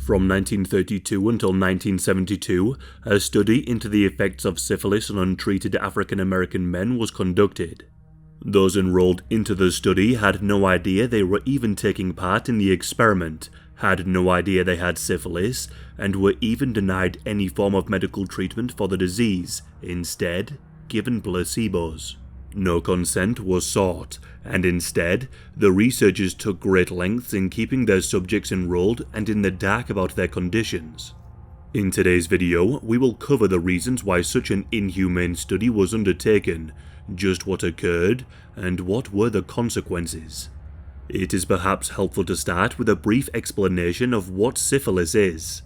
From 1932 until 1972, a study into the effects of syphilis on untreated African American men was conducted. Those enrolled into the study had no idea they were even taking part in the experiment, had no idea they had syphilis, and were even denied any form of medical treatment for the disease, instead given placebos. No consent was sought, and instead, the researchers took great lengths in keeping their subjects enrolled and in the dark about their conditions. In today's video, we will cover the reasons why such an inhumane study was undertaken, just what occurred, and what were the consequences. It is perhaps helpful to start with a brief explanation of what syphilis is.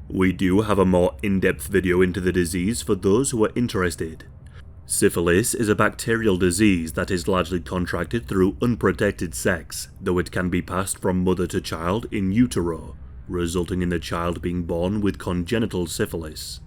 We do have a more in-depth video into the disease for those who are interested. Syphilis is a bacterial disease that is largely contracted through unprotected sex, though it can be passed from mother to child in utero, resulting in the child being born with congenital syphilis.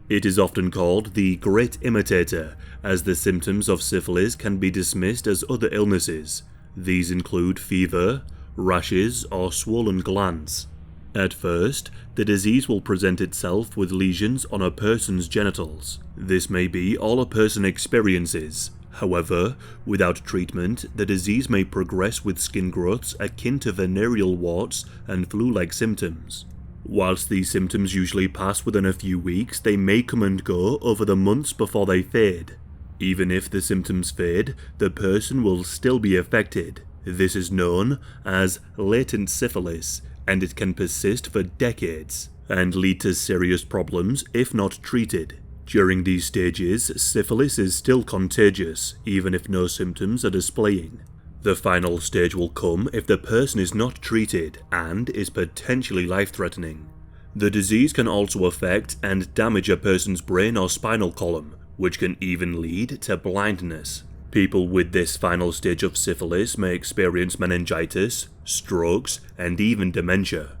It is often called the Great Imitator, as the symptoms of syphilis can be dismissed as other illnesses. These include fever, rashes, or swollen glands. At first, the disease will present itself with lesions on a person's genitals. This may be all a person experiences. However, without treatment, the disease may progress with skin growths akin to venereal warts and flu-like symptoms. Whilst these symptoms usually pass within a few weeks, they may come and go over the months before they fade. Even if the symptoms fade, the person will still be affected. This is known as latent syphilis, and it can persist for decades, and lead to serious problems if not treated. During these stages, syphilis is still contagious, even if no symptoms are displaying. The final stage will come if the person is not treated and is potentially life-threatening. The disease can also affect and damage a person's brain or spinal column, which can even lead to blindness. People with this final stage of syphilis may experience meningitis, strokes, and even dementia.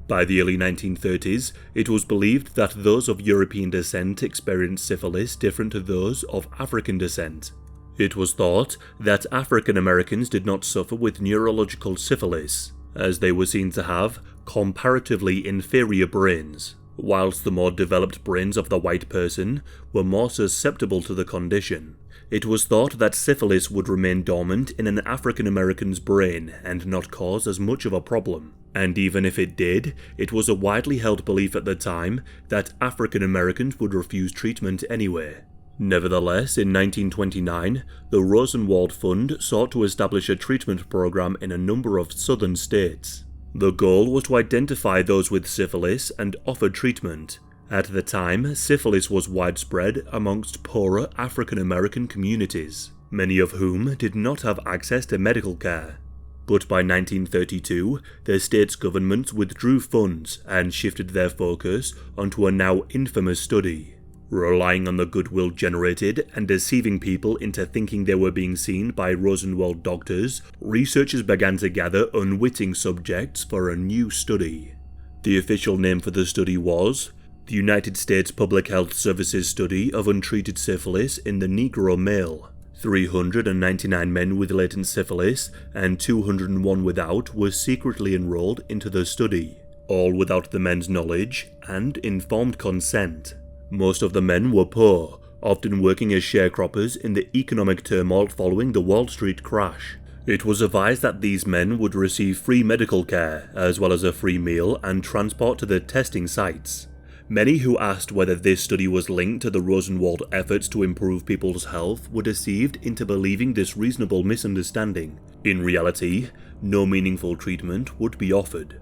By the early 1930s, it was believed that those of European descent experienced syphilis different to those of African descent. It was thought that African Americans did not suffer with neurological syphilis, as they were seen to have comparatively inferior brains, whilst the more developed brains of the white person were more susceptible to the condition. It was thought that syphilis would remain dormant in an African American's brain and not cause as much of a problem. And even if it did, it was a widely held belief at the time that African Americans would refuse treatment anyway. Nevertheless, in 1929, the Rosenwald Fund sought to establish a treatment program in a number of southern states. The goal was to identify those with syphilis and offer treatment. At the time, syphilis was widespread amongst poorer African American communities, many of whom did not have access to medical care. But by 1932, the state's governments withdrew funds and shifted their focus onto a now infamous study. Relying on the goodwill generated and deceiving people into thinking they were being seen by Rosenwald doctors, researchers began to gather unwitting subjects for a new study. The official name for the study was the United States Public Health Services Study of Untreated Syphilis in the Negro Male. 399 men with latent syphilis and 201 without were secretly enrolled into the study, all without the men's knowledge and informed consent. Most of the men were poor, often working as sharecroppers in the economic turmoil following the Wall Street crash. It was advised that these men would receive free medical care, as well as a free meal and transport to the testing sites. Many who asked whether this study was linked to the Rosenwald efforts to improve people's health were deceived into believing this reasonable misunderstanding. In reality, no meaningful treatment would be offered.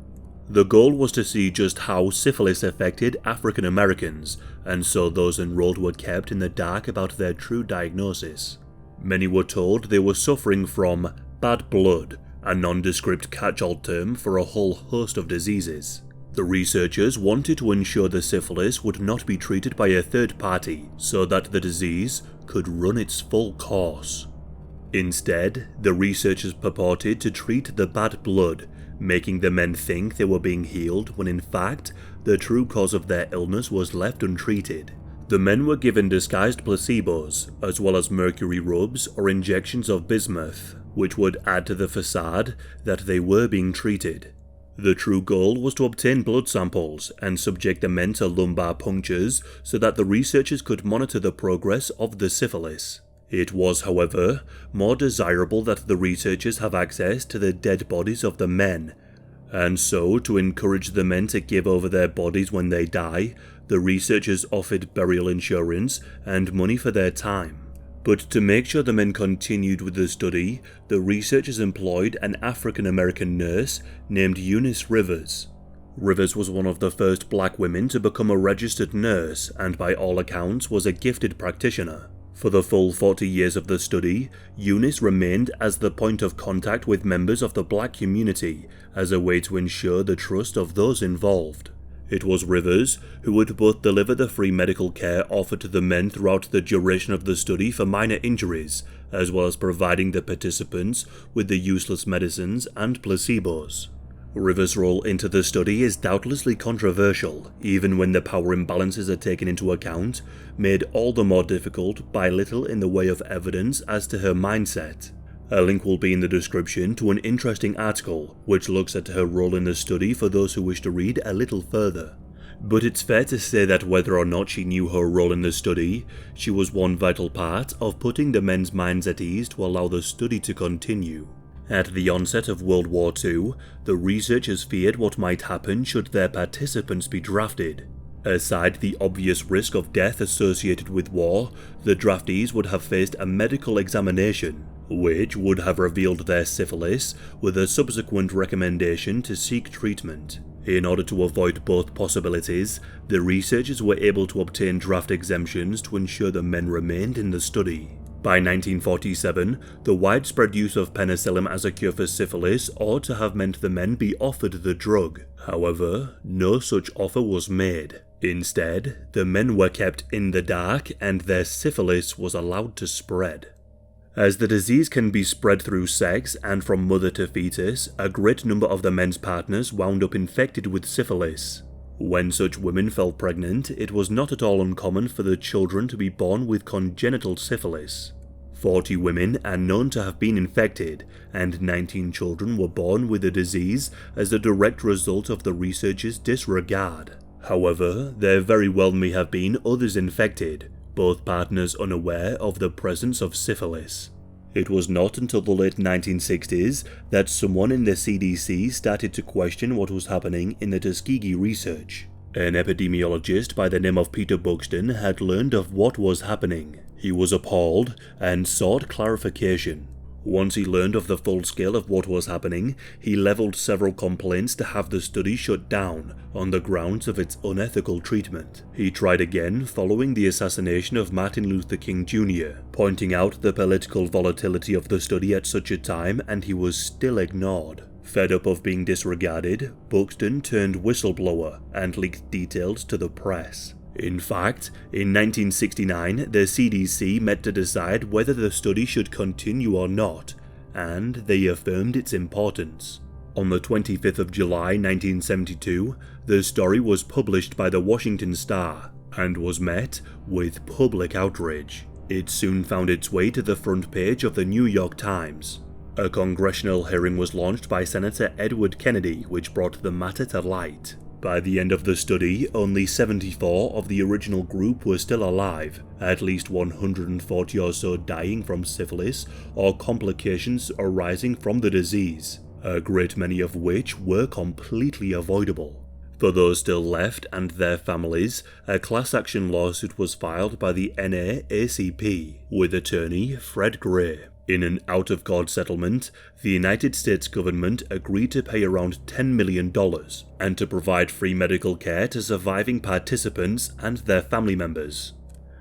The goal was to see just how syphilis affected African Americans, and so those enrolled were kept in the dark about their true diagnosis. Many were told they were suffering from bad blood, a nondescript catch-all term for a whole host of diseases. The researchers wanted to ensure the syphilis would not be treated by a third party, so that the disease could run its full course. Instead, the researchers purported to treat the bad blood, making the men think they were being healed when in fact, the true cause of their illness was left untreated. The men were given disguised placebos, as well as mercury rubs or injections of bismuth, which would add to the facade that they were being treated. The true goal was to obtain blood samples and subject the men to lumbar punctures so that the researchers could monitor the progress of the syphilis. It was, however, more desirable that the researchers have access to the dead bodies of the men, and so to encourage the men to give over their bodies when they die, the researchers offered burial insurance and money for their time. But to make sure the men continued with the study, the researchers employed an African-American nurse named Eunice Rivers. Rivers was one of the first black women to become a registered nurse and by all accounts was a gifted practitioner. For the full 40 years of the study, Eunice remained as the point of contact with members of the black community as a way to ensure the trust of those involved. It was Rivers who would both deliver the free medical care offered to the men throughout the duration of the study for minor injuries, as well as providing the participants with the useless medicines and placebos. Rivers' role into the study is doubtlessly controversial, even when the power imbalances are taken into account, made all the more difficult by little in the way of evidence as to her mindset. A link will be in the description to an interesting article which looks at her role in the study for those who wish to read a little further. But it's fair to say that whether or not she knew her role in the study, she was one vital part of putting the men's minds at ease to allow the study to continue. At the onset of World War II, the researchers feared what might happen should their participants be drafted. Aside the obvious risk of death associated with war, the draftees would have faced a medical examination, which would have revealed their syphilis, with a subsequent recommendation to seek treatment. In order to avoid both possibilities, the researchers were able to obtain draft exemptions to ensure the men remained in the study. By 1947, the widespread use of penicillin as a cure for syphilis ought to have meant the men be offered the drug. However, no such offer was made. Instead, the men were kept in the dark and their syphilis was allowed to spread. As the disease can be spread through sex and from mother to fetus, a great number of the men's partners wound up infected with syphilis. When such women fell pregnant, it was not at all uncommon for the children to be born with congenital syphilis. 40 women are known to have been infected, and 19 children were born with the disease as a direct result of the researchers' disregard. However, there very well may have been others infected, both partners unaware of the presence of syphilis. It was not until the late 1960s that someone in the CDC started to question what was happening in the Tuskegee research. An epidemiologist by the name of Peter Buxton had learned of what was happening. He was appalled and sought clarification. Once he learned of the full scale of what was happening, he leveled several complaints to have the study shut down on the grounds of its unethical treatment. He tried again following the assassination of Martin Luther King Jr., pointing out the political volatility of the study at such a time, and he was still ignored. Fed up of being disregarded, Buxton turned whistleblower and leaked details to the press. In fact, in 1969, the CDC met to decide whether the study should continue or not, and they affirmed its importance. On the 25th of July 1972, the story was published by the Washington Star, and was met with public outrage. It soon found its way to the front page of the New York Times. A congressional hearing was launched by Senator Edward Kennedy, which brought the matter to light. By the end of the study, only 74 of the original group were still alive, at least 140 or so dying from syphilis or complications arising from the disease, a great many of which were completely avoidable. For those still left and their families, a class action lawsuit was filed by the NAACP with attorney Fred Gray. In an out-of-court settlement, the United States government agreed to pay around $10 million and to provide free medical care to surviving participants and their family members.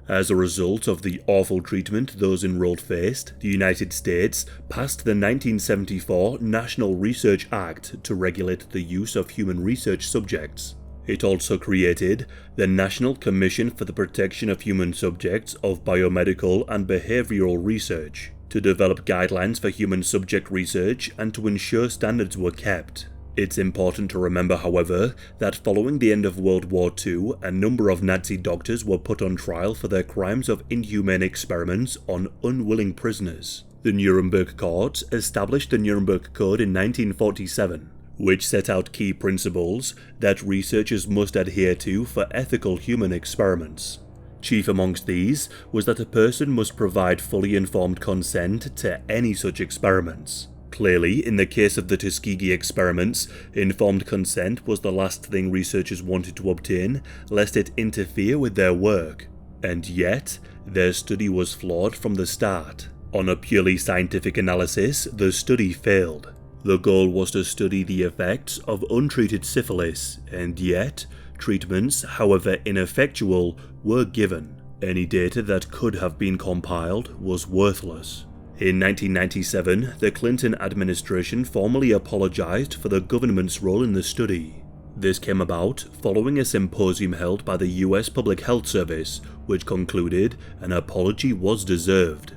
As a result of the awful treatment those enrolled faced, the United States passed the 1974 National Research Act to regulate the use of human research subjects. It also created the National Commission for the Protection of Human Subjects of Biomedical and Behavioral Research, to develop guidelines for human subject research and to ensure standards were kept. It's important to remember, however, that following the end of World War II, a number of Nazi doctors were put on trial for their crimes of inhumane experiments on unwilling prisoners. The Nuremberg courts established the Nuremberg Code in 1947, which set out key principles that researchers must adhere to for ethical human experiments. Chief amongst these was that a person must provide fully informed consent to any such experiments. Clearly, in the case of the Tuskegee experiments, informed consent was the last thing researchers wanted to obtain, lest it interfere with their work. And yet, their study was flawed from the start. On a purely scientific analysis, the study failed. The goal was to study the effects of untreated syphilis, and yet, treatments, however ineffectual, were given. Any data that could have been compiled was worthless. In 1997, the Clinton administration formally apologized for the government's role in the study. This came about following a symposium held by the US Public Health Service, which concluded an apology was deserved.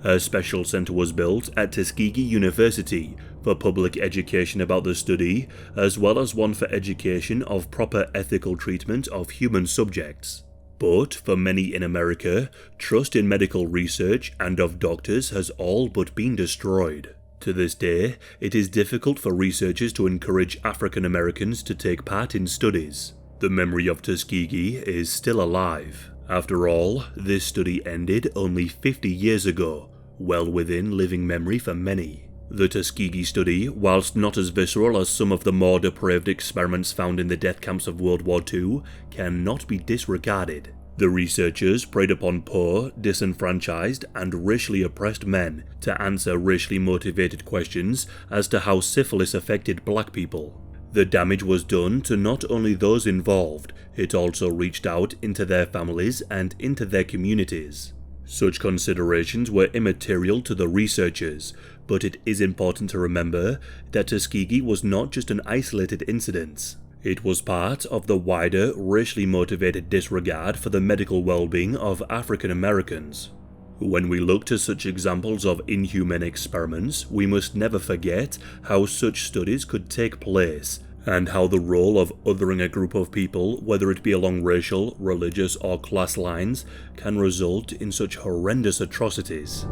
A special center was built at Tuskegee University for public education about the study, as well as one for education of proper ethical treatment of human subjects. But for many in America, trust in medical research and of doctors has all but been destroyed. To this day, it is difficult for researchers to encourage African Americans to take part in studies. The memory of Tuskegee is still alive. After all, this study ended only 50 years ago, well within living memory for many. The Tuskegee study, whilst not as visceral as some of the more depraved experiments found in the death camps of World War II, cannot be disregarded. The researchers preyed upon poor, disenfranchised, and racially oppressed men to answer racially motivated questions as to how syphilis affected black people. The damage was done to not only those involved, it also reached out into their families and into their communities. Such considerations were immaterial to the researchers, but it is important to remember that Tuskegee was not just an isolated incident. It was part of the wider, racially motivated disregard for the medical well-being of African Americans. When we look to such examples of inhumane experiments, we must never forget how such studies could take place, and how the role of othering a group of people, whether it be along racial, religious, or class lines, can result in such horrendous atrocities.